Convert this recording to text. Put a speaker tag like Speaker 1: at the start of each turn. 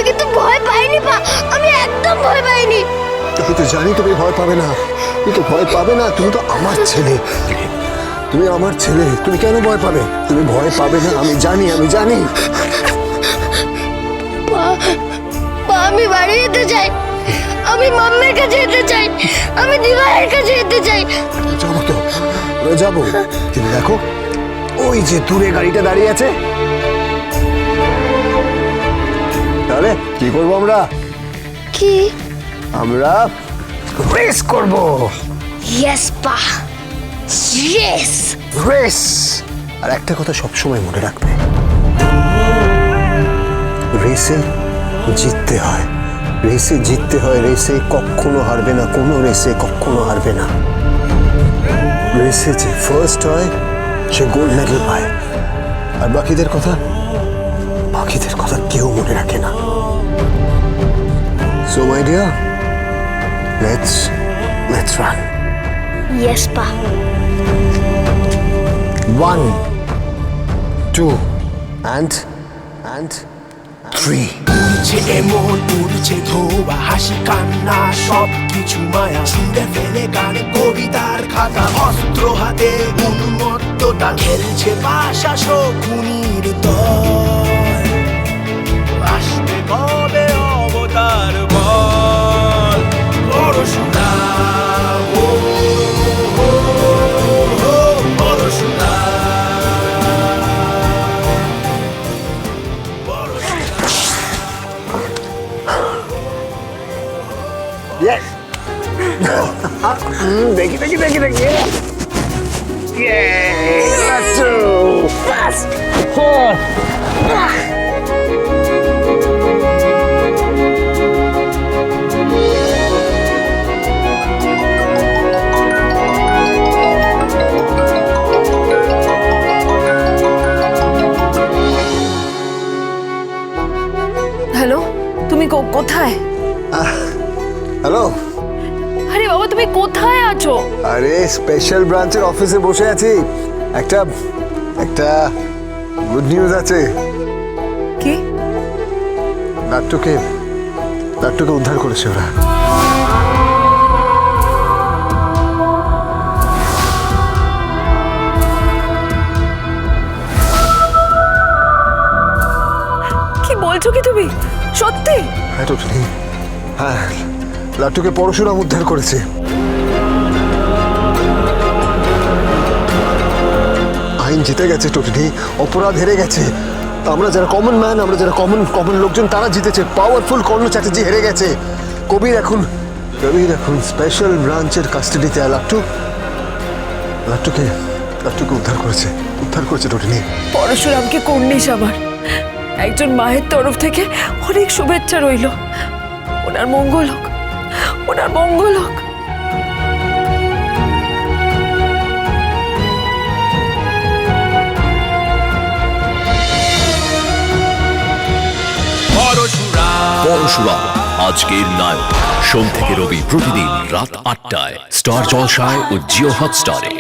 Speaker 1: আমি কিন্তু ভয় পাইনি মা, আমি একদম ভয় পাইনি।
Speaker 2: আমি তো জানি তুমি ভয় পাবে না, তুমি তো ভয় পাবে না, তুমি তো আমার ছেলে, তুমি আমার ছেলে, তুমি কেন ভয় পাবে? তুমি ভয় পাবে না, আমি জানি, আমি জানি।
Speaker 1: মা, আমি বাড়ি যেতে চাই, আমি মাম্মির কাছে যেতে চাই, আমি দিবাইয়ের কাছে যেতে চাই।
Speaker 2: যাবো তো, যাবো, কিন্তু দেখো ওই যে দূরে গাড়িটা দাঁড়িয়ে আছে, তাহলে কি করবো আমরা?
Speaker 1: কি?
Speaker 2: আমরা রেস করব।
Speaker 1: ইয়েস পা, ইয়েস।
Speaker 2: রেস। আর একটা কথা সবসময় মনে রাখবে, রেসে জিততে হয়, রেসে জিততে হয়, রেসে কখনো হারবে না, কোনো রেসে কখনো হারবে না। রেসে যে ফার্স্ট হয় সে গোল্ড মেডেল পায়। আর বাকিদের কথা কেউ মনে রাখে না। So my dear, let's run.
Speaker 1: Yes পা।
Speaker 2: 1 2 and 3।
Speaker 3: উড়ছে এমন উড়ছে ধোবা, হাসি কান্না সব কিছু মায়া, ছুঁড়ে ফেলে গানে কবিতার খাতা, অস্ত্র হাতে উন্মত্ততা, খেলছে পাশা শকুনির দল। আসবে কবে অবতার বল, পরশুরা ও পরশুরা।
Speaker 2: Yes. দেখি। Yay! Let's do fast.
Speaker 4: Hello, তুমি কোথায়?
Speaker 2: হ্যালো।
Speaker 4: আরে বাবা, তুমি কোথায় আছো?
Speaker 2: আরে স্পেশাল ব্রাঞ্চের অফিসে বসে আছি। একটা গুড নিউজ আছে।
Speaker 4: কি?
Speaker 2: লাট্টুকে উদ্ধার করেছে ওরা।
Speaker 4: কি বলছো কি তুমি? সত্যি?
Speaker 2: হ্যাঁ টোটালি, হ্যাঁ, লাট্টুকে পরশুরাম উদ্ধার করেছে। আইন জিতে গেছে টোটালি, অপরাধ হেরে গেছে। আমরা যারা কমন ম্যান, আমরা যারা কমন লোকজন, তারা জিতেছে। পাওয়ারফুল কর্ণ চ্যাটার্জি হেরে গেছে। কবির এখন স্পেশাল ব্রাঞ্চের কাস্টাডিতে। লাট্টুকে উদ্ধার করেছে টোটালি।
Speaker 4: পরশুরামকে করনিস আমার একজন মায়ের তরফ থেকে অনেক শুভেচ্ছা রইল। ওনার মঙ্গল হোক।
Speaker 5: পরশুরাম আজকের নায়ক, সোম থেকে রবি প্রতিদিন রাত ৮টায় স্টার জলসায় ও জিও হটস্টারে।